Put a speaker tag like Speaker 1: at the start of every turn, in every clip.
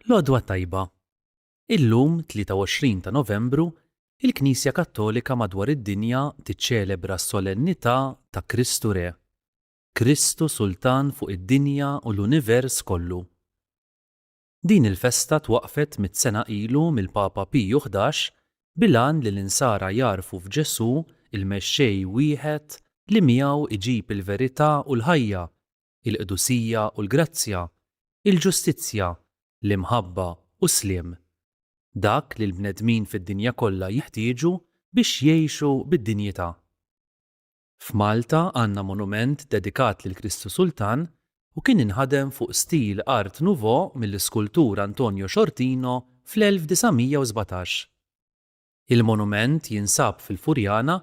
Speaker 1: L-Għodwa tajba. Illum 23 ta' Novembru, il-Knisja Kattolika madwar id-dinja tiċċelebra s-solennità ta' Kristu Re, Kristu Sultan fuq id-dinja u l-univers kollu. Din il-festa twaqfet mit-sena ilu mill-Papa Piju 11 bilan li l-insara jarfu f'Ġesù il-mexxej wieħed li miegħu iġib il-verità u l-ħajja, il-qdusija u l-grazzja, il-ġustizzja, l-imħabba u s-sliem. Dak li l-bnedmin fid-dinja kollha jeħtieġu biex jgħixu bid-dinjità. F'Malta għandna monument dedikat lil Kristu Sultan u kien inħadem fuq stil Art Nouveau mill-iskultur Antonio Xortino fl-1917. Il-monument jinsab fil-Furjana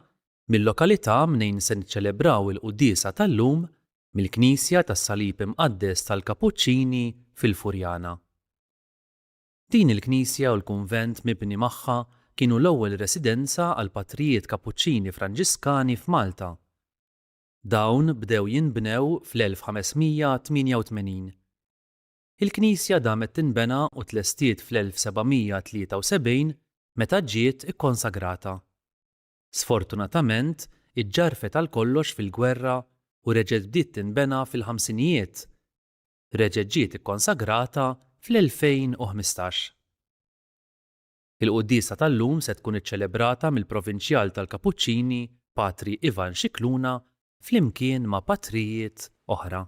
Speaker 1: mill-lokalità mnejn se niċċelebraw il-Qudiesa tal-lum mill-Knisja tas-Salib Imqaddes tal-Kapuċċini fil-Furjana. Din il-Knisja u l-Kunvent mibni magħha kienu l-ewwel residenza għal patrijiet Kapuċċini Franġiskani f'Malta. Dawn bdew jinbnew fl-1588. Il-Knisja damet tinbena u tlestiet fl-1773 meta ġiet ikkonsagrata. Sfortunatament, iġġarfet għal kollox fil-gwerra u reġgħet bdiet tinbena fil-ħamsinijiet. Reġgħet ġiet ikkonsagrata fl-2015. Il-Qudiesa tal-lum se tkun iċċelebrata mill-Provinċjal tal-Kapuċċini Patri Ivan Xikluna flimkien ma' patrijiet oħra.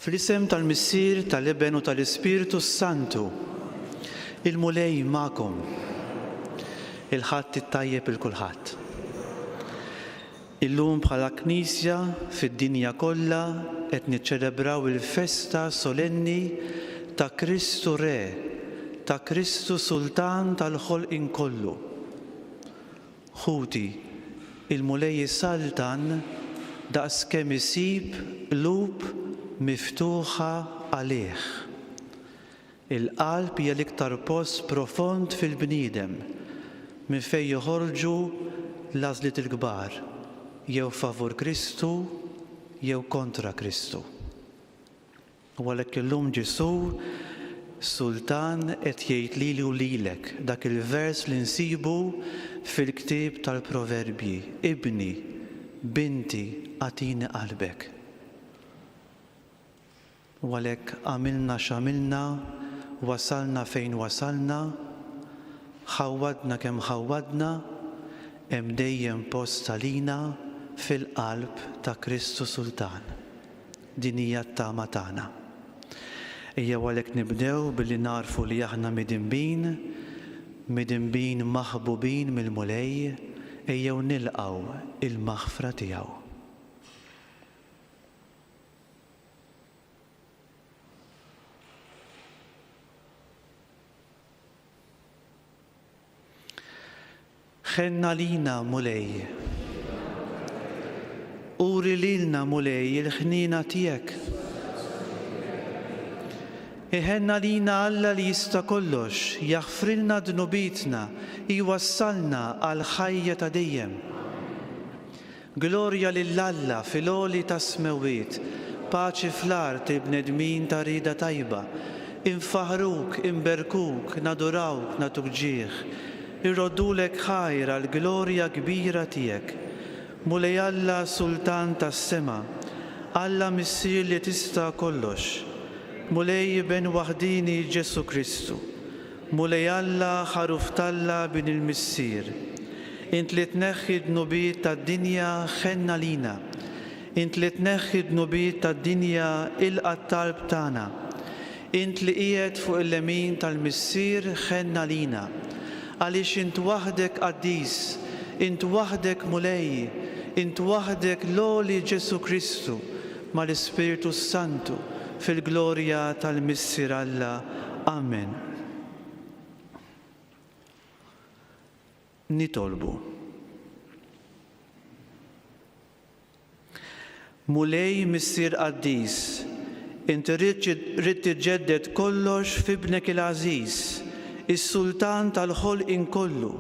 Speaker 2: Fl-isem tal-Missier, tal-Iben u tal-Ispiritu Santu, il-mulej ma'kom, il-ħadd it-tajjeb il-kulħadd. Illum bħala Knisja fid-dinja kollha qed niċċelebraw il-festa solenni ta' Kristu Re, ta' Kristu Sultan tal-ħolqien kollu. Ħuti, il-mulej Saltan daqskemm isib lub miftuħa għalih. Il-qalb hija l-iktar post profond fil-bniedem minn fejn joħorġu l-għażliet il-kbar, jew favur Kristu jew kontra Kristu. U għalhekk illum Ġesu Sultan qed jgħid lili u lilek dak il-vers li nsibu fil-ktieb tal-Proverbji: Ibni, binti, agħtini qalbek. U għalhekk għamilna x'għamilna, wasalna fejn wasalna, ħawwadna kemm ħawwadna, hemm dejjem post għalina fil-qalb ta' Kristu Sultan. Din hija t-tama tagħna. Ejja għalhekk nibdew billi narfu li aħna midinbin maħbubin mill-mulej, ejjew nilqgħu il-maħfra tiegħu. Ħenna lina mulej, uri lilna mulej il-ħnina tiegħek. Iħenna lina Alla li jista' kollox, jaħfrilna dnubitna, jwassalna għal ħajja ta' dejjem. Glorja lill-Alla fil-għoli ta' smewiet, paċi fl-art il-bnedmin ta' rida tajba. Infaħruk, imberkuk, nadurawk, natuk ġieħ. Irroddulek ħajra l-glorja kbira tiegħek. Mulej Alla Sultan tas-sema, Alla Missier li tista' kollox. Mulej ben waħdini Ġesu Kristu. Mulej Alla ħaruf talla bin il-Missier. Int li tneħħi d-nubiet tad-dinja ħenna lina. Int li tneħħi d-nubiet tad-dinja il-qattalb tagħna. Int li qiegħed fuq il-lemin tal-Missier ħenna lina. Għaliex int waħdek qaddis, int waħdek mulej, int waħdek l-għoli Ġesu Kristu mal-Ispiritu Santu fil-glorja tal-Missier Alla. Amen. Nitolbu. Mulej Missier qaddis, inti rrid tiġġedded kollox f'ibnek il-Għażiż, is-Sultan tal-ħolqien kollu.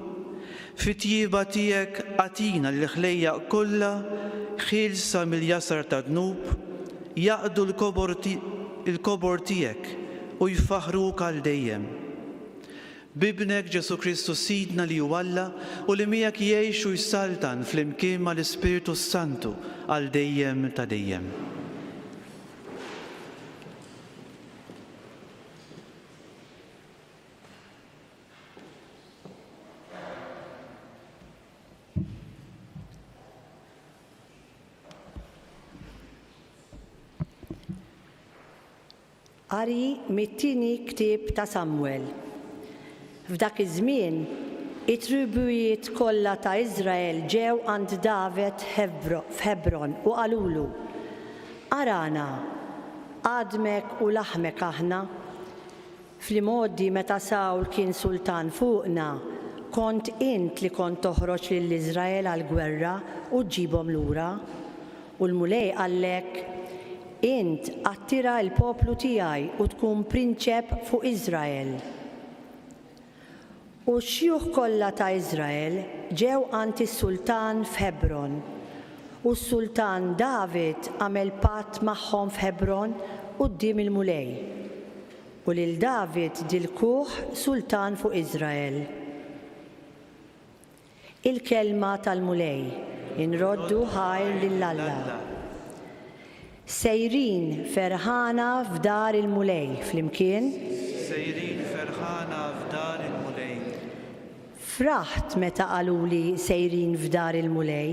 Speaker 2: Fit-tjieba tiegħek għatina l-ħlejjaq kollha ħielsa mill-jasar ta' dnub, jaqdu l-kobor tiegħek u jfaħruk għal dejjem. Bibnek Ġesu Kristu Sidna li huwa Alla u li miegħek jgħix u jsaltan flimkien mal-Ispiritu Santu għal dejjem ta' dejjem.
Speaker 3: Qari mit-tieni ktieb ta' Samwel. F'dak iż-żmien, it-tribujiet kollha ta' Iżrael ġew għand David f'Hebron u qalulu: Arana, għadmek u laħmek aħna. Fl-imoddi meta Sawl kien sultan fuqna, kont int li kont toħroġ lill-Iżrael għall-gwerra u ġġibhom lura. U l-mulej qallek: int attira l-poplu tiegħi u tkun prinċep fuq Iżrael. U x-xjuħ kollha ta' Iżrael ġew għand is-Sultan f'Hebron. U s-Sultan David għamel patt magħhom f'Hebron quddiem il-mulej. U lil David dilkuh sultan fuq Iżrael. Il-kelma tal-mulej inroddu ħajr lill-Alla. Sejrin ferħana f'dar il-mulej flimkien.
Speaker 2: Sejrin ferħana f'dar il-mulej.
Speaker 3: Fraħt meta qaluli sejrin f'dar il-mulej.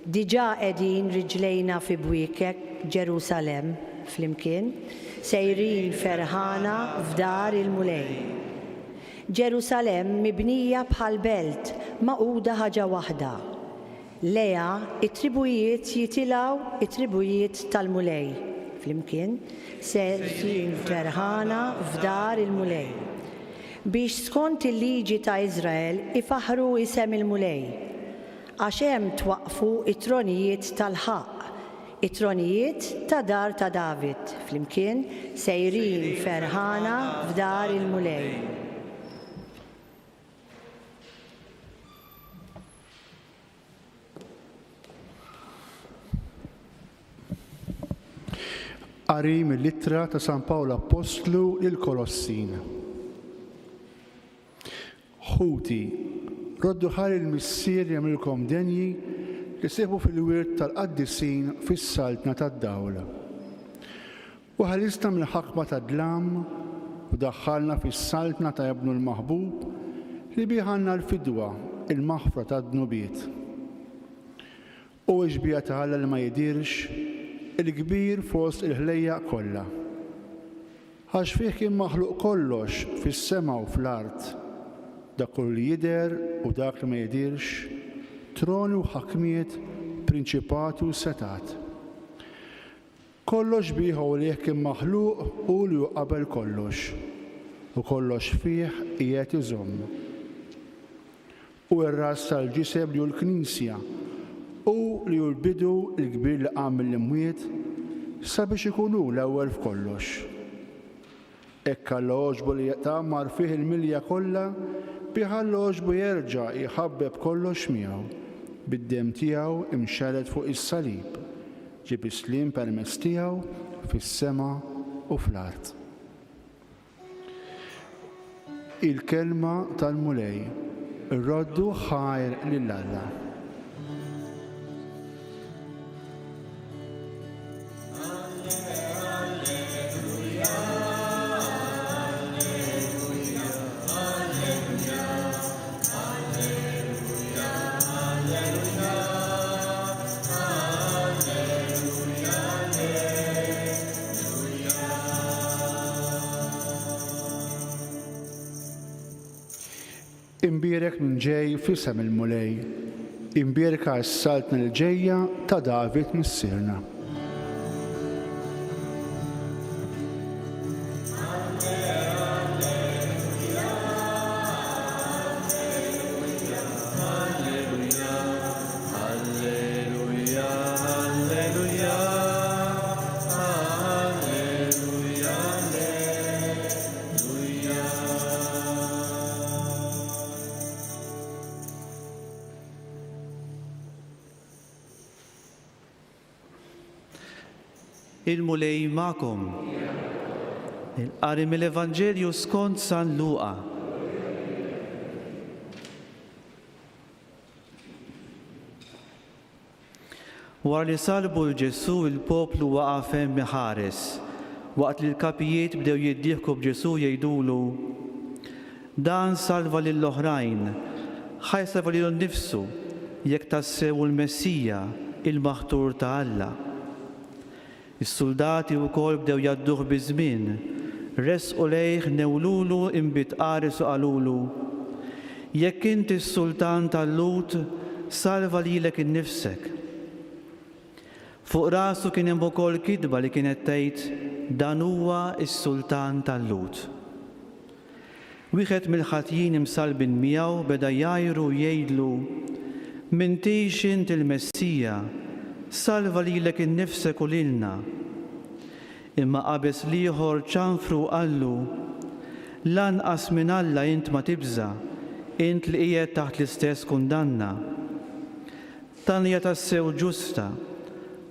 Speaker 3: Diġà qegħdin riġlejna fi bwiekek Ġerusalemm flimkien. Sejrin ferħana f'dar il-mulej. Ġerusalemm mibnija bħal belt maquda ħaġa waħda. Leja it-tribujiet jitilgħu it-tribujiet tal-mulej flimkien. Sejrin ferħana f'dar il-mulej. Biex skont il-liġi ta' Iżrael ifaħru isem il-mulej. Għax hemm twaqqfu it-tronijiet tal-ħaq, it-tronijiet ta' dar ta' David flimkien. Sejrin ferħana f'dar il-mulej.
Speaker 4: Qari mill-ittra ta' San Pawlu Apostlu lill-Kolossin. Ħuti, roddu ħar il-Missier jagħmilkom denji li seħbu fil-wirt tal-qaddisin fis-saltna tad-dawla. U ħalisna mill-ħaqba tad-dlam u daħħalna fis-saltna ta' Ibnu l-Maħbub li biħanna l-fidwa il-maħfra tad-dnubiet. U iġbija ta' Alla li ma jidirx il-kbir fost il-ħlejja kollha. Għax fih kien maħluq kollox fis-sema u fl-art, dak li jidher u dak li ma jidirx, troni u ħakmiet, prinċipati u setat. Kollox bih u lih kien maħluq u li qabel kollox, u kollox fih qiegħed iżomm. U r-ras tal-ġiseb li hu l-Knisja, u li hu l-bidu l-kbir li qam mill-imwiet sabiex ikunu l-ewwel f'kollox. Ekk għall-oġbu li jtammar fih il-milja kollha biħa l-oġbu jerġa' jħabbeb kollox miegħu bid-dem tiegħu imxered fuq is-salib. Ġib islim permezz tiegħu fis-sema u fl-art. Il-kelma tal-mulej, ir-roddu ħajr lill-Alla. Imbierek minn ġej fisem il-mulej, imbierka s-saltna l-ġejja ta' David missirna.
Speaker 2: Il-mulej ma'kom. Il-qari mill-Evanġelju skont San Luqa. Wara li salbu l-Ġesu il-poplu waqaf hemm ħares, waqt li l-kapijiet bdew jiddieħku b'Ġesu jgħidulu: dan salva lill-oħrajn, ħajsalva lilu nnifsu jekk tassew il-Messija, il-Maħtur ta' Alla. Is-soldati wkoll bdew jadduh biż-żmien, resqu lejh newlulu imbitqaris u qalulu: jekk inti s-sultan tal-Lut, salva lilek innifsek. Fuq rasu kien hemm ukoll kitba li kienet tgħid: dan huwa s-sultan tal-Lut. Wieħed mill-ħatjin imsalbin miegħu beda jgħajru jgħidlu: m'intix inti l-Messija, salva lilek innifsek u lilna. Imma qabes liħor ċanfru qallu: lanqas minn Alla int ma tibża, int li qiegħed taħt l-istess kundanna. Dan hija tassew ġusta,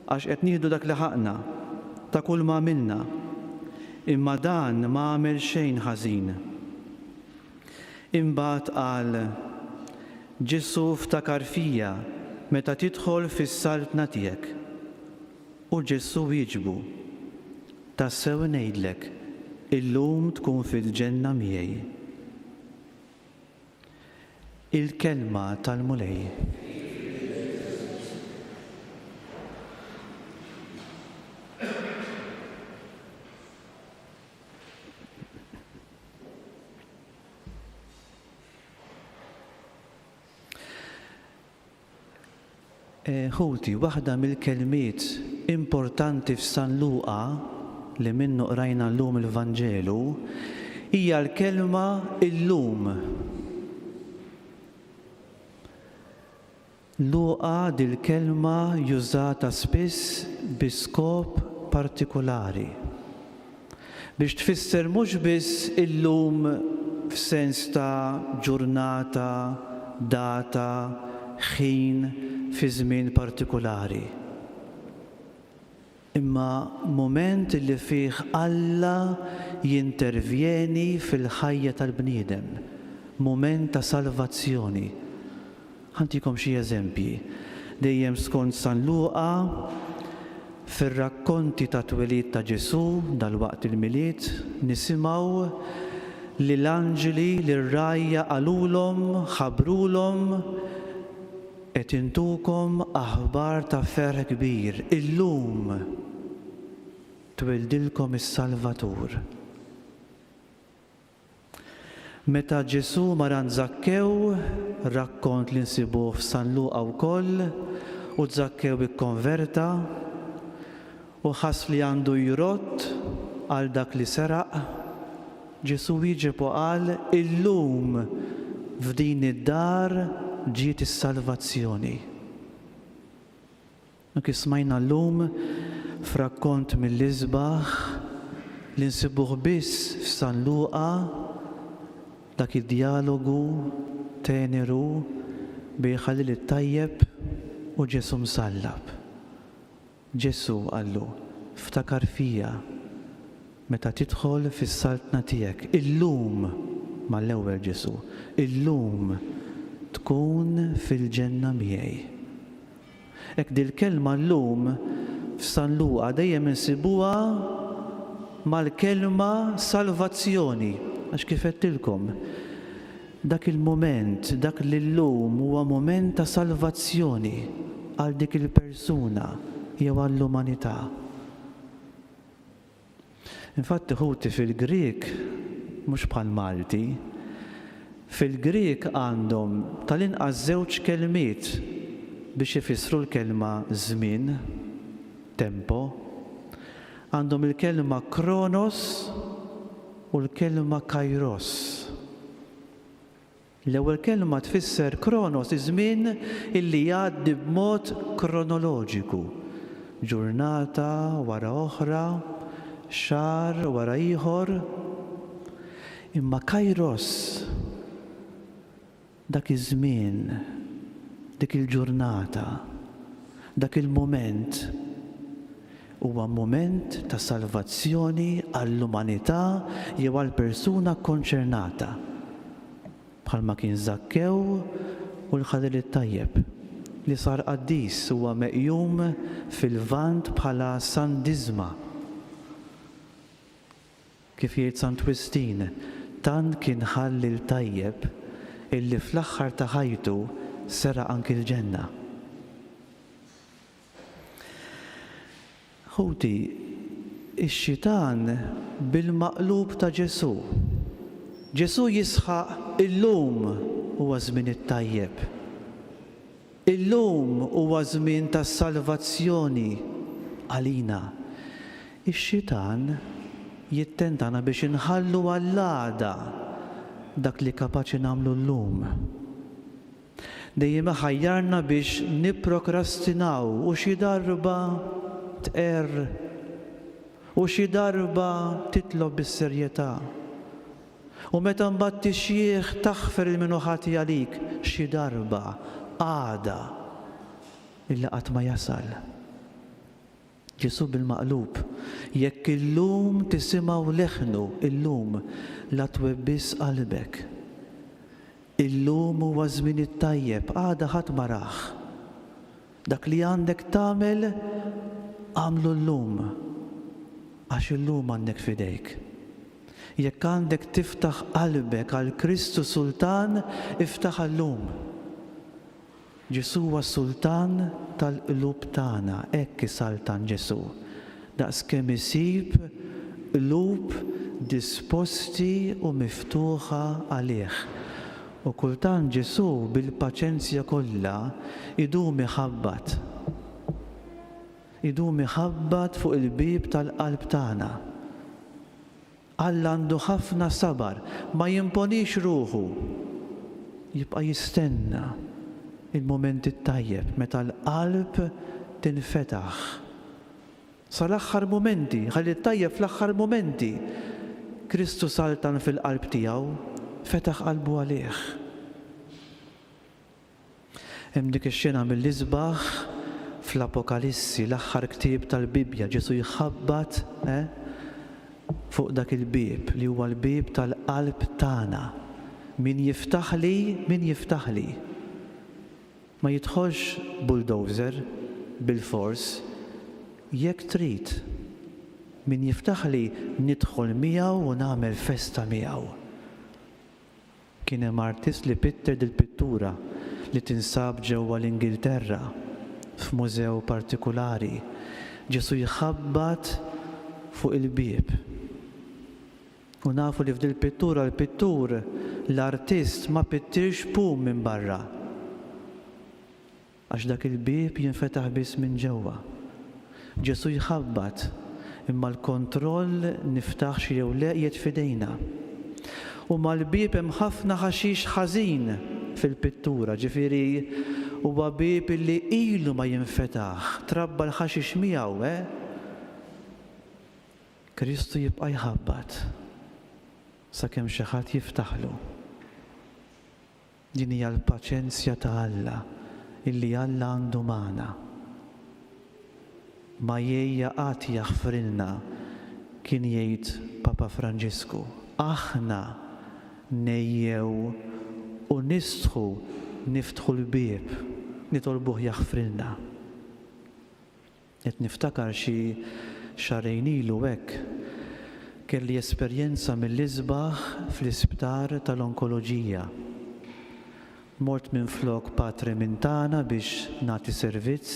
Speaker 2: għax qed nieħdu dak li ħaqna ta' kull ma għamilna, imma dan ma għamel xejn ħażin. Imbagħad qal: Ġesu ftakar fija meta tidħol fis-saltna tiegħek. U Ġesu wieġbu: tassew ngħidlek, illum tkun fil-ġenna miegħi. Il-kelma tal-mulej. Ħuti, waħda mill-kelmiet importanti f'San Luqa li minnu qrajna llum il-Vanġelu hija l-kelma illum. Luqa dil-kelma jużata spiss bi skop partikolari biex tfisser mhux biss illum f'sens ta' ġurnata, data, ħin fi żmien partikolari. Imma mument li fih Alla jintervjeni fil-ħajja tal-bniedem, mument ta' salvazzjoni. Ħantikom xi eżempji. Dejjem skont San Luqa, fir-rakkonti ta' twelid ta' Ġesu dal-waqt il-milied nisimgħu li l-anġeli li r-rajja qalulhom, ħabrulhom qed intukom aħbar ta' ferħ kbir, illum twildilkom is-Salvatur. Meta Ġesu maran Zakkew, rakkont li nsibuh f'San Luqa wkoll, u Zakkew ikkonverta u ħass li għandu jrott għal dak li seraq, Ġesu wieġeb u qal: illum f'din id-dar ġiet is-salvazzjoni. Kif smajna llum f'rakkont mill-Isbaħ li nsibuh biss f'San Luqa dak id-dialogu teneru bejn Ħalil it-Tajjeb u Ġesu msallab. Ġesu qallu, ftakar fija meta tidħol fis-saltna tiegħek. Illum mal-ewwel Ġesu, illum tkun fil-ġenna miegħi. Hekk dil-kelma llum f'San Luqa dejjem insibuha mal-kelma salvazzjoni, għax kif qedtilkom, dak il-moment, dak l-lum huwa moment ta' salvazzjoni għal dik il-persuna jew għall-umanità. Infatti ħuti fil-Grieg, mhux bħal Malti, fil-Grieg għandhom tal-inqas żewġ kelmiet biex ifissru l-kelma żmien, tempo. Għandhom il-kelma kronos u l-kelma kairos. L-ewwel kelma tfisser kronos, iż-żmien illi jgħaddi b'mod kronoloġiku. Ġurnata wara oħra, xahar wara ieħor. Imma kairos, dak iż-żmien, dik il-ġurnata, dak il-moment, huwa moment ta' salvazzjoni għall-umanità jew għall-persuna konċernata. Bħalma kien Zakkew u l-Ħalil it-Tajjeb li sar qaddis huwa meqjum fil-Lvant bħala San Diżma. Kif jgħid Sant Wistin, tant kien Ħalil tajjeb illi fl-aħħar ta' ħajtu sera anki l-ġenna. Ħuti, ix-xitan bil-maqlub ta' Ġesu. Ġesu jisħaq illum huwa żmien it-tajjeb. Illum huwa żmien tas-salvazzjoni għalina. Ix-xitan jittentana biex inħallu għall-għada dak li kapaċi nagħmlu llum. Dejjem ħajjarna biex nipprokrastinaw u xi darba tqer u xi darba titlob bis-serjetà. U meta mbagħad tixjieħ taħfer il-minu ħati għalik xi darba għada illa qatt ma jasal. Ġesu bil-maqlub, jekk illum tisimgħu leħnu, illum la twebbis qalbek. Illum huwa żmien it-tajjeb, għada ħadd ma rah. Dak li għandek tagħmel għamlu llum, għax illum għandek fidejk. Jekk għandek tiftaħ qalbek għal Kristu Sultan, iftaħ llum. Ġesu huwa Sultan tal-qlub tagħna, hekk isaltan Ġesu. Daqskemm isib qlub disposti u miftuħa għalih. U kultant Ġesu bil-paċenzja kollha idum iħabbat. Idum iħabbat fuq il-bib tal-qalb tagħna. Alla għandu ħafna sabar, ma jimponix ruħu. Jibqa' jistenna il-moment it-tajjeb meta l-qalb tinfetaħ. Sal-aħħar momenti, ħalli t-tajjeb fl-aħħar momenti, Kristu saltan fil-qalb tiegħu, fetaħ qalbu għalih. Hemm dik ix-xena mill-isbaħ fl-Apokalissi, l-aħħar ktieb tal-Bibja, Ġesu jħabbat fuq dak il-bib li huwa l-bib tal-qalb tagħna. Min jiftaħli, min jiftaħli. Ma jidħolx bulldozer bil-fors, jekk trid. Min jiftaħli nidħol miegħu u nagħmel festa miegħu. Kien hemm artist li pitter dil-pittura li tinsab ġewwa l-Ingilterra f'mużew partikulari. Ġesu jħabbat fuq il-bieb. U nafu li f'dil pittura l-pittur l-artist ma pittirx pum minn barra. Għax dak il-bieb jinfetaħ biss minn ġewwa. Ġesu jħabbat, imma l-kontroll niftaħ xi jew le qiegħed f'idejna. U mal-bieb hemm ħafna ħaxix ħażin fil-pittura, ġifieri huwa bieb illi ilu ma jinfetaħ, trabba l-ħaxix miegħu, Kristu jibqa' jħabbat sakemm xi ħadd jiftaħlu. Din hija l-paċenzja ta' Alla illi Alla għandu magħna. Ma jgħajja qatt jaħfrilna kien jgħid Papa Franġisku. Aħna nejjew u nistħu niftħu l-bieb nitolbuh jaħfrilna. Qed niftakar xi xarejn ilu hekk kelli esperjenza mill-isbaħ fl-isptar tal-onkoloġija. Mort minflok Patri Mintana biex nagħti servizz,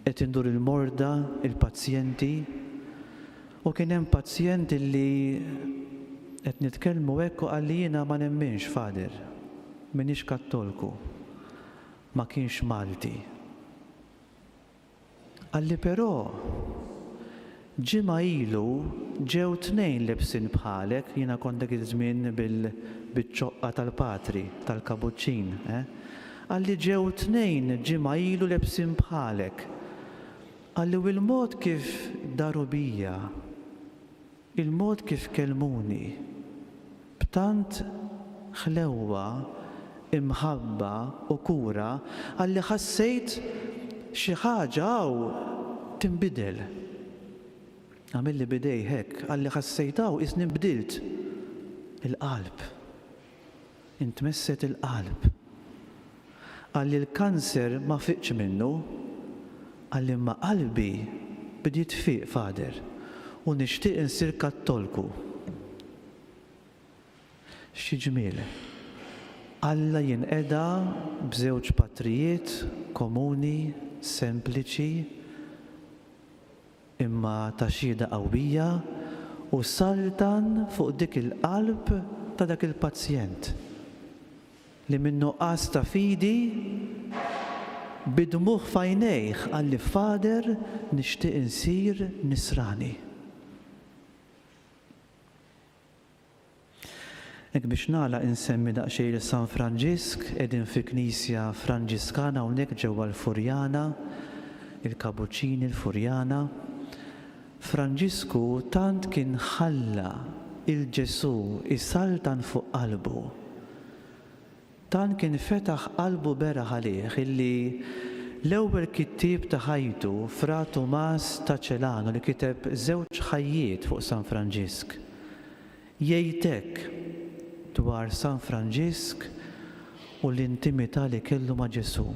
Speaker 2: qed indur il-morda, il-pazjenti, u kien hemm pazjent li qed nitkellmu hekk u qal li jiena ma nemminx Fader, m'iniex Kattolku, ma kienx Malti. Qalli però ġimgħa ilu ġew tnejn lebsin bħalek, jiena kont dak iż-żmien biċ-ċoqqa tal-Patri, tal-Kabuċċin. Qalli ġew tnejn ġimgħa ilu lebsin bħalek. Qalli u il-mod kif daru bija, il-mod kif kelmuni, b'tant ħlewwa, imħabba u kura, qalli ħassejt xi ħaġa hawn tinbidel. Għamilli bidej hekk, għalli ħassejtaw isni bdilt il-qalb. Intmesset il-qalb. Għalli l-kanser ma fiqx minnu, għalli ma qalbi bdiet fiq Fader u nixtieq insir Kattolku. Xi ġmiel. Alla jinqeda b'żewġ patrijiet komuni, sempliċi, imma ta' xhieda qawwija u saltan fuq dik il-qalb ta' dak il-pazjent li minnu qas ta' fidi bidmuh fajnejh għalli Fader nixtieq insir nisrani. Hekk biex nagħlaq insemmi daqsxejn San Franġisk qegħdin fi Knisja Franġiskana hawnhekk ġewwa l-Furjana, il-Kabuċċini l-Furjana. Franġisku tant kien ħalla il-Ġesu isaltan fuq qalbu. Tant kien fetaħ qalbu beraħ għalih illi l-ewwel kittieb ta' ħajtu Fra Tomas ta' Celano li kiteb żewġ ħajjiet fuq San Franġisk. Jgħid hekk dwar San Franġisk u l-intimità li kellu ma' Ġesu.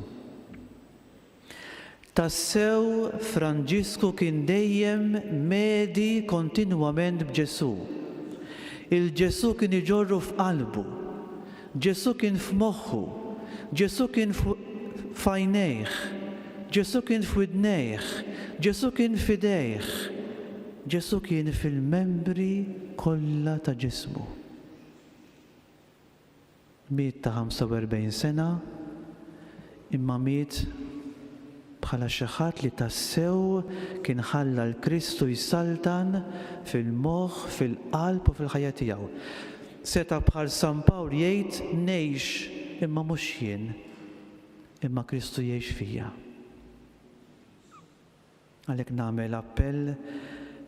Speaker 2: Tassew Franġisku kien dejjem medi kontinwament b'Ġesu. Il-Ġesu kien iġorru f'qalbu, Ġesu kien f'moħħu, Ġesu kien f'għajnejh, Ġesu kien f'widnejh, Ġesu kien f'idejh, Ġesu kien fil-membri kollha ta' ġismu. Miet ta' 45 sena, imma miet bħala xi ħadd li tassew kien ħalla l-Kristu jsaltan fil-moħħ, fil-qalb u fil-ħajja tiegħu. Seta bħal San Pawl jgħid ngħix imma mhux jien, imma Kristu jgħix fija. Għalhekk nagħmel appell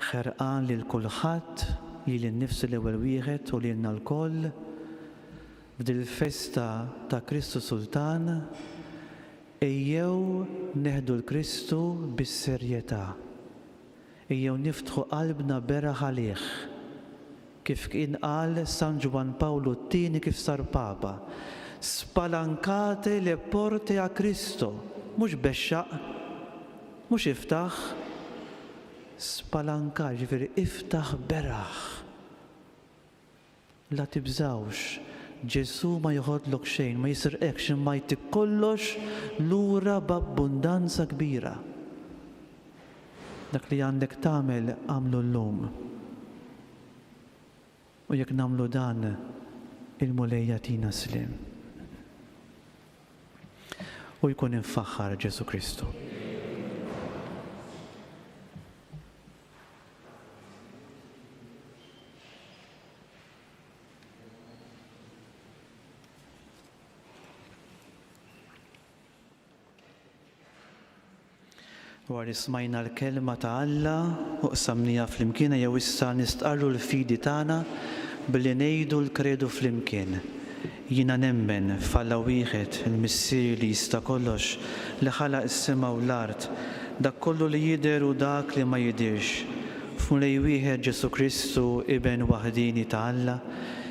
Speaker 2: ħerqan lil kulħadd, lil innifsi l-ewwel wieħed u lilna lkoll f'dil festa ta' Kristu Sultan. Ejjew neħdu l-Kristu bis-serjetà. Ejjew niftħu qalbna beraħ għalih. Kif kien qal San Ġwan Pawlu t-tieni kif sar Papa. Spalancate le porte a Cristo. Mhux bexxaq, mhux iftaħ. Spalancare, ġifieri iftaħ beraħ. La tibżawx. Ġesu ma joħodlok xejn, ma jisirqekx, imma jtik kollox lura b'abbundanza kbira. Dak li għandek tagħmel għamlu llum. U jekk nagħmlu dan il-mulejja tina slim. U jkun infaħħar Ġesu Kristu. Dwar ismajna l-kelma ta' Alla u qsamnija fl-imkien jew issa nistqarru l-fidi tagħna billi ngħidu l-kredu fl-imkien. Jiena nemmen f'Alla wieħed il-Missier li jista' kollox li ħalaq is-sema u l-art, dak kollu li jidher u dak li ma jidhirx. F'Mulej wieħed Ġesu Kristu Iben waħdini ta' Alla,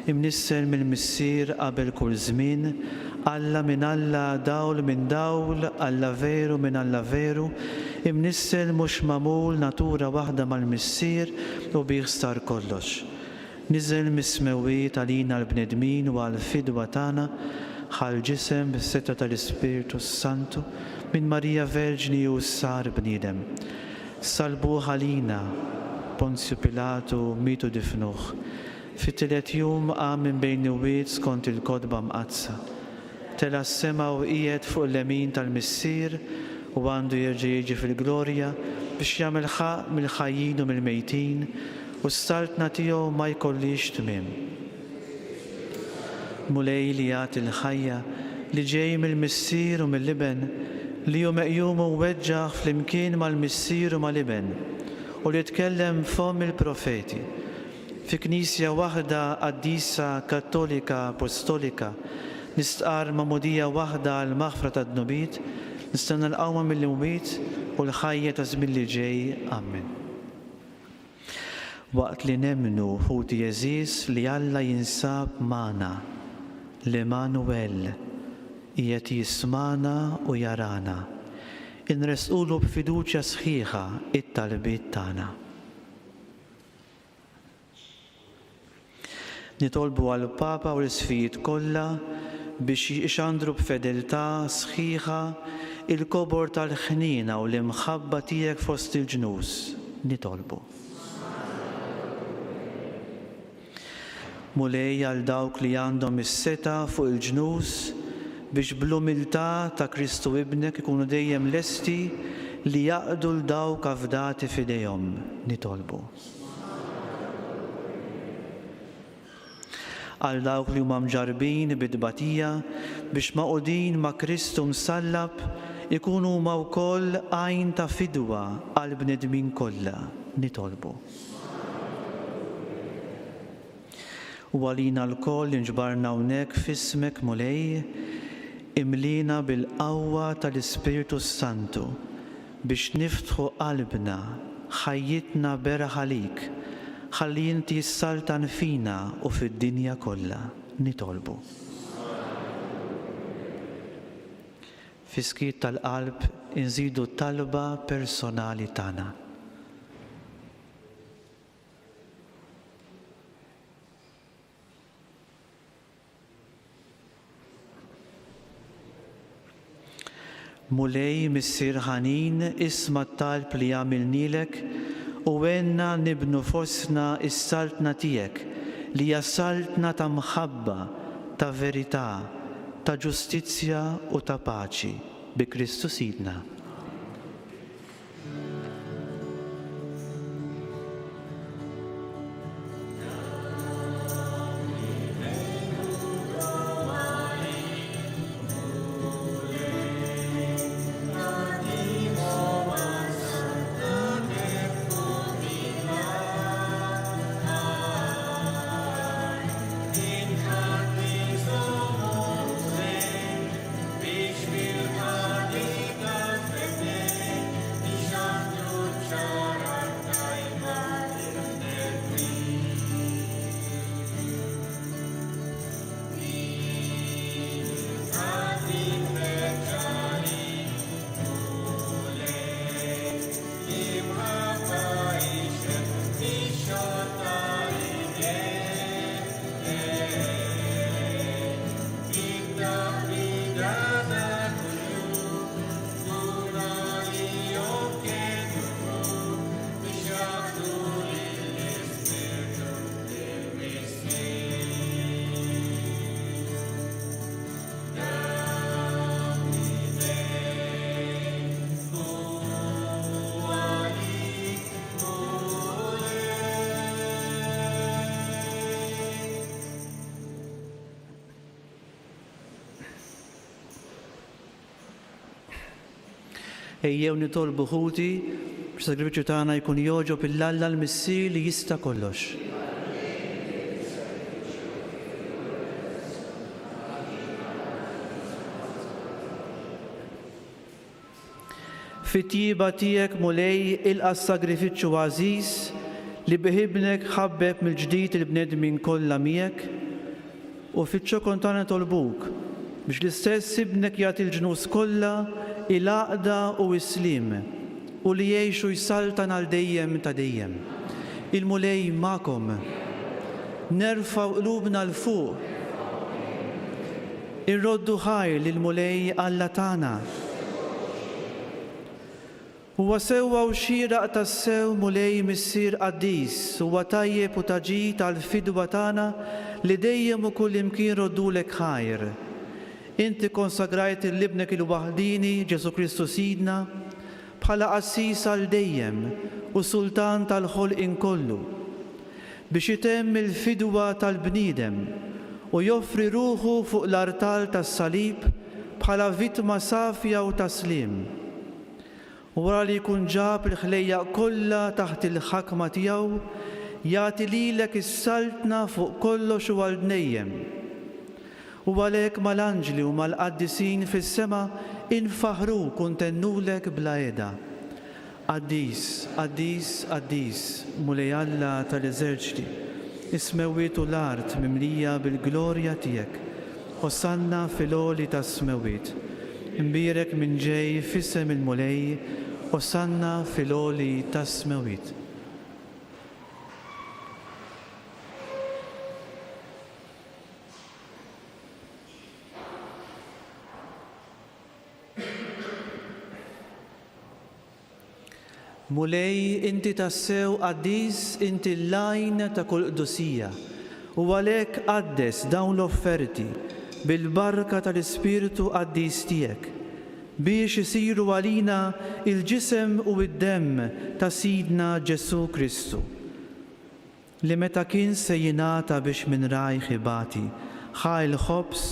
Speaker 2: imnissel mill-Missier qabel kull żmien, Alla minn Alla, dawl minn dawl, Alla veru minn Alla veru, imnissel mhux magħmul natura waħda mal-Missier u bih sar kollox. Niżel mis-smewwiet għalina l-bnedmin u għall-fidwa tagħna ħal ġisem bis-seta tal-Ispiritu Santu minn Marija Verġni u sar bniedem. Salbuh għalina Ponzju Pilatu mitu difnuh. Fit-tielet jum qam minn bejn il-wied skont il-kodba mqazza. Tela s-sema u qiegħed fuq l-lemin tal-Missier u għandu jerġa' jiġi fil-glorja biex jagħmel ħaq mill-ħajjin u mill-mejtin u s-saltna tiegħu ma jkollix tmiem. Mulej li jagħti l-ħajja li ġej mill-Missier u mill-Iben li hu meqjum u weġġaħ flimkien mal-Missier u mal-Iben u li tkellem fom il-profeti. Fi Knisja waħda qaddisa Kattolika Apostolika nistqar mamudija waħda għal maħfra tad-dnubiet, nistenna l-qawma mill-imwiet u l-ħajja ta' żmien li ġej. Amen. Waqt li nemmnu ħuti jeżis li Alla jinsab magħna, l-Emanuel, qiegħed jismana u jarana, inresqulu b'fiduċja sħiħa it-talbiet tagħna. Nitolbu għall-Papa u l-Sfijiet kollha biex ixandru b'fedeltà sħiħa il-kobor tal-ħnina u l-imħabba tiegħek fost il-ġnus. Nitolbu. Mulej għal dawk li għandhom is-seta fuq il-ġnus biex bl-umiltà ta' Kristu Ibnek ikunu dejjem lesti li jaqdu l-dawk avdati f'idejhom. Nitolbu. Għal dawk li huma mġarbin bid-dbatija biex maqudin ma' Kristu msallab ikunu huma wkoll għajn ta' fidwa għal bnedmin kollha. Nitolbu. U għalina l-koll li nġbarna hawnhekk f'ismek Mulej, imlina bil-qawwa tal-Ispiritu Santu biex niftħu qalbna, ħajjitna beraħ għalik, ħalli inti jissaltan fina u fid-dinja kollha. Nitolbu. Fiskiet tal-qalb inżidu talba personali tagħna. Mulej Missier ħanin isma' t-talb li għamilnilek u għenna nibnu fosna is-saltna tiegħek li hija saltna ta' mħabba, ta' verità, ta' ġustizzja u ta' paċi bi Kristu Sidna.
Speaker 5: Ich will
Speaker 2: Ejjew nitolbu ħuti biex sagrifiċċju tagħna jkun joġob il-Alla l-Missier li jista' kollox. Fit-tjieba tiegħek mulej ilqa' s-sagrifiċċju għażiż li biħibnek ħabbeb mill-ġdid il-bnedmin kollha miegħek u fiċ-ċokon tagħna tolbuk biex l-istess ibnek jagħti l-ġnus kollha il-għaqda u s-slim u li jgħixu jsaltan għal dejjem ta' dejjem. Il-mulej magħkom, nerfgħu qlubna l fuq, irroddu ħajr lil mulej Alla tagħna. Huwa sewwa u xieraq tas-sew mulej missier qaddis huwa tajjeb u taġid għall-fidwa tagħna li dejjem u kull imkien roddulek ħajr. Inti konsagrajt il-libnek il-waħdini Ġesu Kristu Sidna bħala qassis għal dejjem u sultan tal-ħolqien kollu biex itemm il-fidwa tal-bniedem u joffri ruħu fuq l-artal tas-salib bħala vittma safja u taslim. U wara li jkun ġab il-ħlejjaq kollha taħt il-ħakma tiegħu jagħti lilek is-saltna fuq kollox u għal dnejjem. U għalhekk mal-anġli u mal-qaddisin fis-sema infaħru kuntennulek bla qiegħda. Qaddis, qaddis, qaddis, mulej Alla tal-eżerċiti, is-smewwiet u l-art mimlija bil-glorja tiegħek. Ħossanna fil-għoli tas-smewwiet. Imbierek minn ġej f'isem il-mulej, ħossanna fil-għoli tas-smewwiet. Mulej, inti tassew qaddis, inti l-lajn ta' kull qdusija u għalhekk qaddes dawn l-offerti bil-barka tal-Ispiritu qaddis tiegħek biex isiru għalina il-ġisem u id-demm ta' Sidna Ġesu Kristu li meta kien se jingħata biex minn rajh ibati ħa l-ħobs,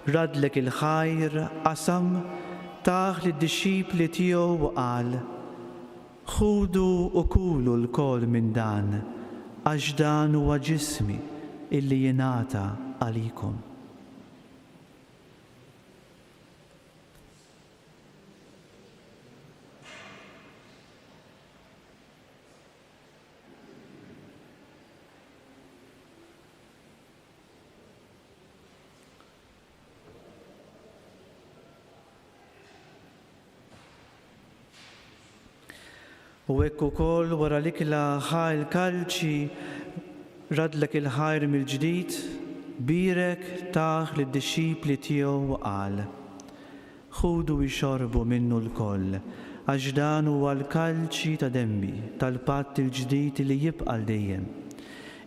Speaker 2: radlek il-ħajr, qasam, taħ lid-dixxipli tiegħu u qal: Ħudu u kulu l-kol minn dan, għax dan huwa ġismi illi jingħata għalikom. U hekk ukoll wara l-ikla ħa l-kalċi radlek il-ħajr mill-ġdid, birek taħ lid-dixxipli tiegħu qal: Ħudu jxorbu minnu l-koll, għax dan huwa l-kalċi ta' demmi tal-patt il-ġdid li jibqa' dejjem.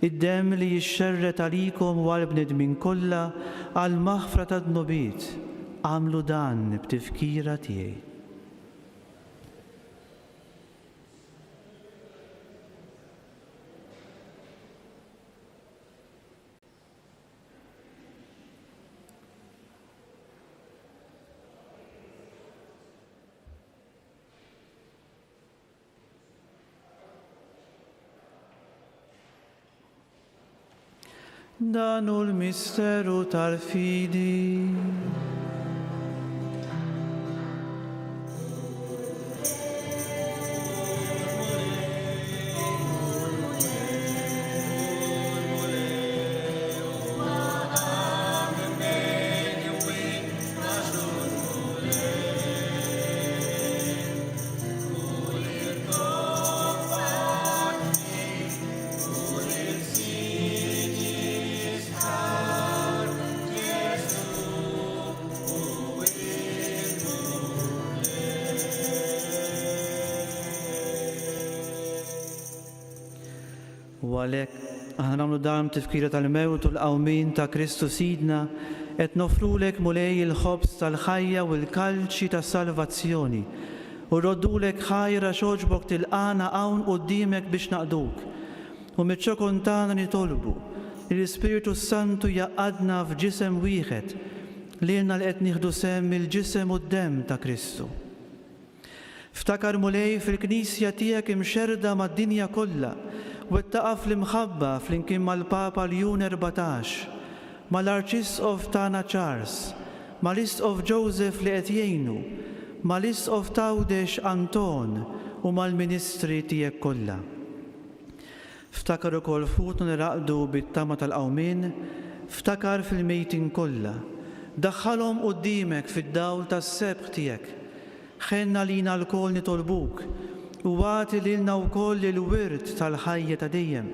Speaker 2: Id-demm li jixxerret għalikom u għall-bnedmin kollha għal maħfra ta' dnubiet, għamlu dan b'tifkira tiegħi. Dan hu l-misteru tal-fidi. U għalhekk aħna nagħmlu dan tifkira tal-mewt u l-qawmin ta' Kristu Sidna qed nofrulek mulej il-ħobs tal-ħajja u l-kalċi tas-salvazzjoni u rroddulek ħajra xogħġbok tilqana hawn quddiemek biex naqduk. U miċ-ċokon tagħna nitolbu li l-Ispiritu Santu jaqadna f'ġisem wieħed lilna li qed nieħdu sehem il-ġisem u d-demm ta' Kristu. Ftakar mulej fil-Knisja tiegħek imxerda mad-dinja kollha u ttaqaf l-imħabba flimkien mal-Papa Leon 14, mal-Arċisqof tagħna Charles, mal-Isqof Joseph li qed jgħinu, mal-Isqof Tawdex Anton u mal-Ministri tiegħek kollha. Ftakar ukoll futnu niraqdu bit-tama tal-qawmien, ftakar fil-mejtin kollha, daħħalhom quddiemek fid-dawl tas-sebħ tiegħek. Ħenna lina l-kol nitolbuk u għati lilna wkoll il-wirt tal-ħajja ta' dejjem.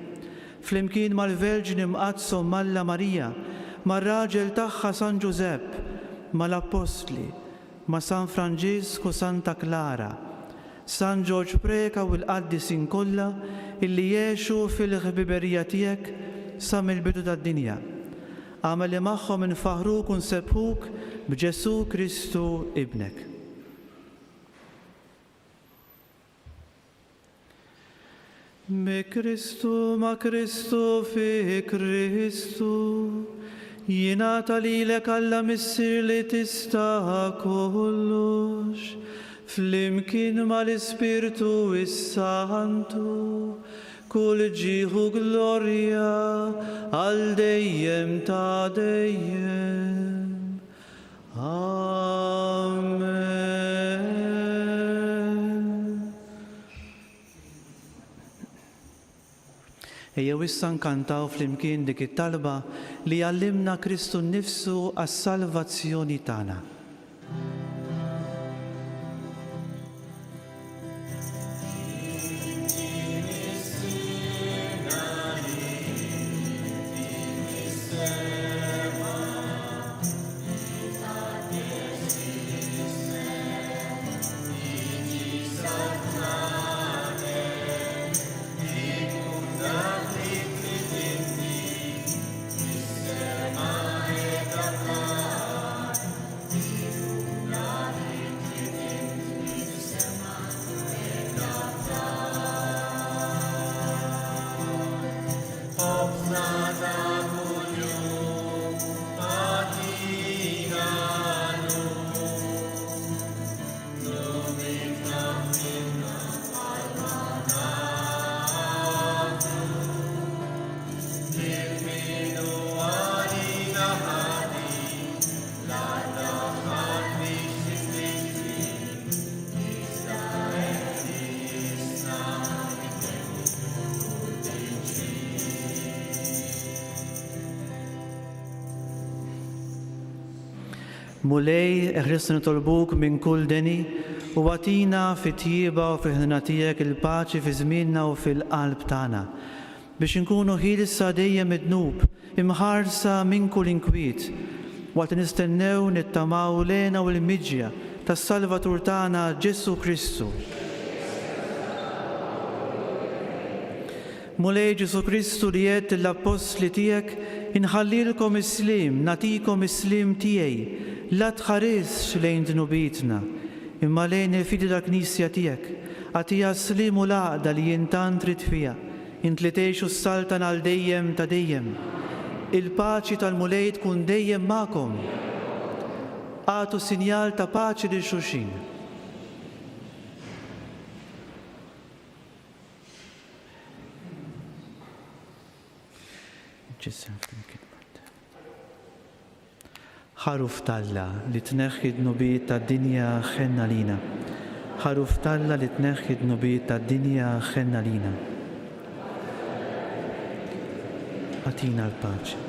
Speaker 2: Flimkien mal-Verġni Mqazzom Malla Marija, mar-raġel tagħha San Giuseppe, mal-Apostli, ma' San Franġisku, Santa Clara, San George Preka u l-qaddisin kollha illi jgħixu fil-ħbiberija tiegħek sa mill-bidu tad-dinja. Għamel li magħhom infaħruk u nsebħuk b'Ġesu Kristu Ibnek. Mi Kristu ma' Kristu fi Kristu, jingħata lilek Alla Missier li tista' kollox, flimkien mal-Ispirtu is-Santu, kull ġieħu glorja għal dejjem ta' dejjem. Amen. Ejjew issa nkantaw flimkien dik it-talba li għallimna Kristu nnifsu għas-salvazzjoni tagħna. Mulej, eħrissu nitolbuk minn kull deni u għatina fit-tjieba u fil-ħdna tiegħek il-paċi fi żmienna u fil-qalb tagħna biex inkunu ħielsa dejjem id-dnub, imħarsa minn kull inkwiet, waqt nistennew nittamaw lena u l-miġja tas-Salvatur tagħna Ġesu Kristu. Mulej Ġesu Kristu li jgħid l-Apostli tiegħek inħallilkom islim, natikom islim tiegħi, la tħarisx lejn dnubitna, imma lejn il-fidi tal-Knisja tiegħek, għatija slim u laqda li jintan trid fija, int li tgħixu s-saltan għal dejjem ta' dejjem. Il-paċi tal-mulej tkun dejjem magħkom. Għatu sinjal ta' paċi lil xulxin. ħaruf Talla li tneħħi d-nubiet tad-dinja ħenna lina. Ħaruf Talla li tneħħi d-nubiet tad-dinja ħenna lina. Għatina l-paċi.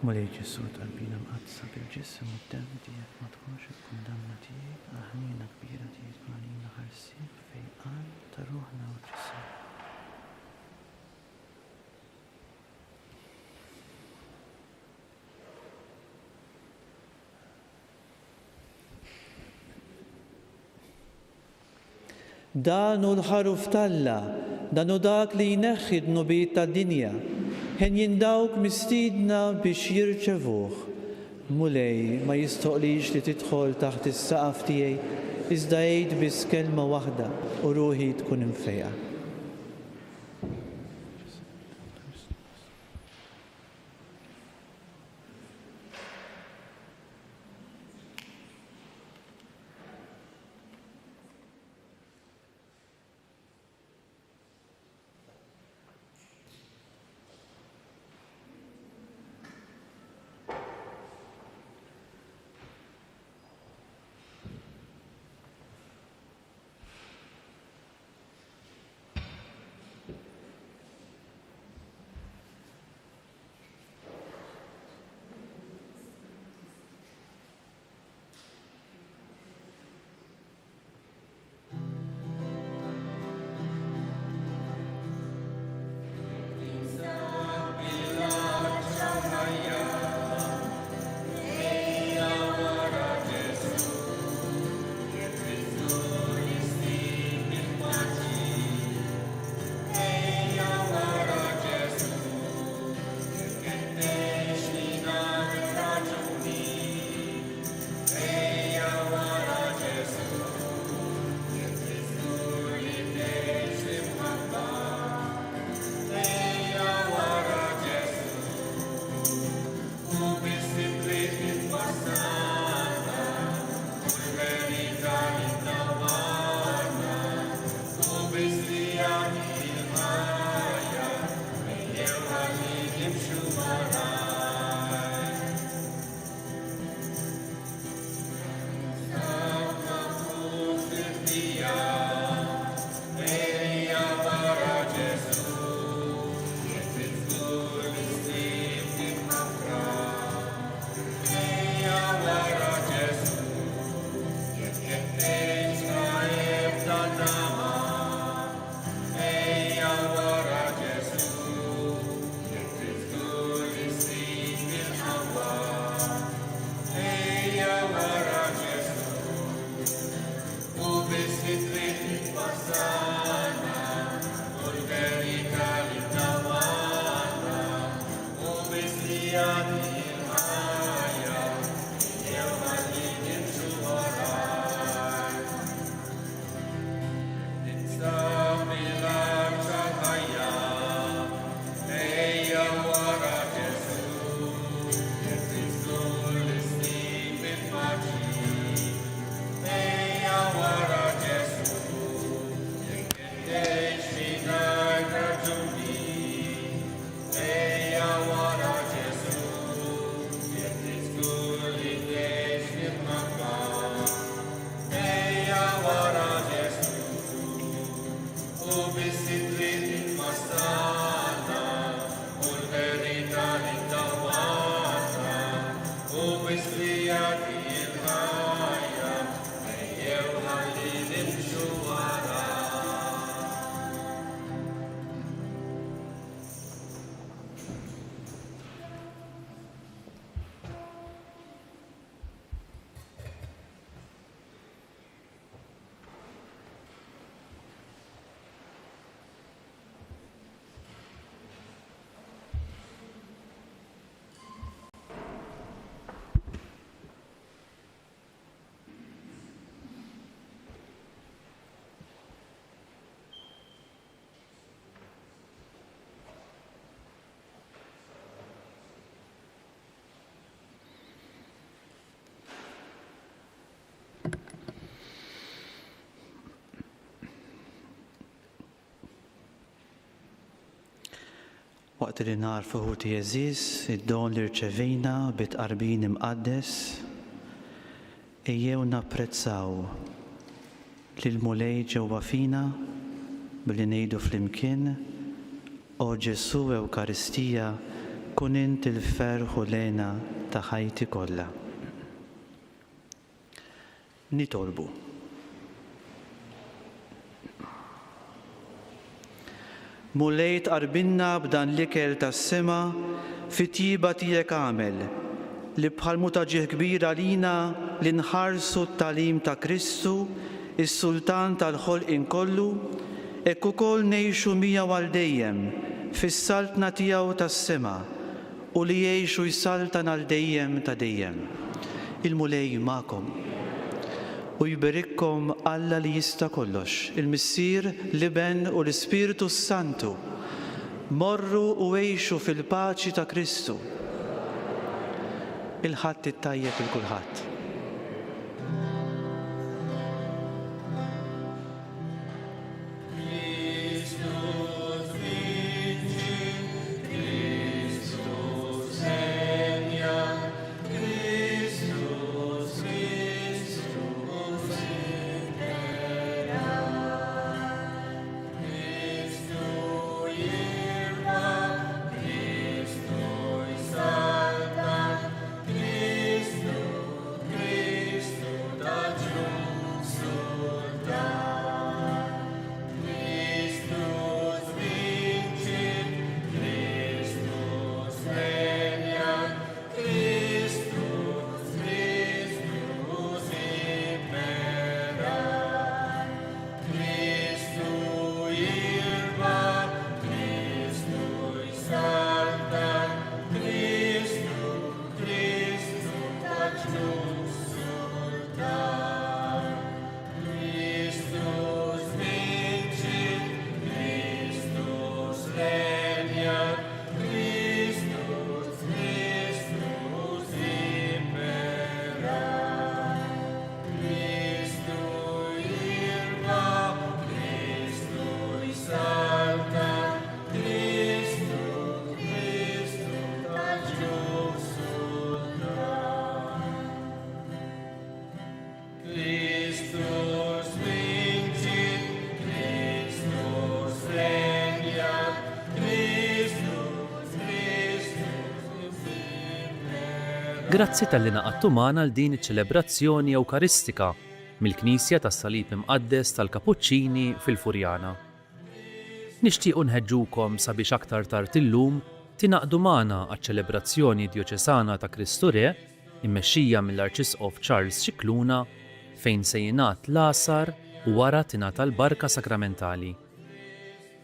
Speaker 2: Mulej Ġesu qalbina mqazza bil-ġisem u d-dem tiegħek ma tkunx il-kundanna tiegħek, aħnina kbira tiegħek għalina ħarsien fejn qal ta' ruħna u ġisem. Danu l-ħaruf Talla, danu dak li jneħħi d-nubiet tad-dinja, ħen jindawk mistiedna biex jirċevuh. Mulej ma jistoqlix li tidħol taħt is-saqaf tiegħi, iżda jgħid biss kelma waħda u ruħi tkun imfejqa. Waqt li narfu ħuti jeżis, id-don li rċevejna bit-qarbin imqaddes, ejjew napprezzaw li l-mulej ġewwa fina billi ngħidu flimkien O Ġesu Ewkaristija kun int il-ferħ u lena ta' ħajti kollha. Nitolbu. Mulejt qarbinna b'dan l-ikel tas-sema fit-tjiba tiegħek għamel li bħal mutaġġieħ kbir għalina li nħarsu t-tagħlim ta' Kristu, is-Sultan tal-ħolqien kollu, hekk ukoll ngħixu miegħu għal dejjem fis-saltna tiegħu tas-sema u li jgħixu jsaltan għal dejjem ta' dejjem. Il-mulej magħkom u jberikkom Alla li jista' kollox, il-Missier, l-Iben u l-Ispiritu Santu. Morru u għejxu fil-paċi ta' Kristu. Il-ħadd ittajjeb il-kulħadd.
Speaker 1: Grazzi tal-li naqattu magħna l din iċ-ċelebrazzjoni Ewkaristika mill-Knisja tas-Salib Imqaddes tal-Kapuċċini fil-Furjana. Nixtiequ nħeġġukom sabiex aktar tard illum tinaqdu magħna għaċ-ċelebrazzjoni djoċesana ta' Kristu Re immexxija mill-Arċisqof Charles Scicluna fejn se jingħat l-għasar u wara tingħata l-barka sakramentali.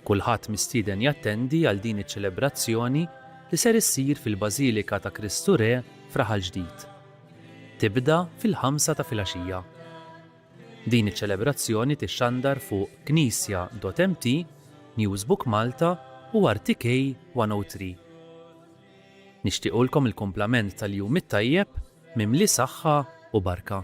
Speaker 1: Kulħadd mistieden jattendi għal din iċ-ċelebrazzjoni li ser issir fil-Bażilika ta' Kristu Re f'Raħal Ġdid. Tibda fil-5 ta' filgħaxija. Din iċ-ċelebrazzjoni tixxandar fuq knisja.mt, Newsbook Malta u RTK 103. Nixtiequlkom il-kumplament tal-jum it-tajjeb mimli saħħa u barka.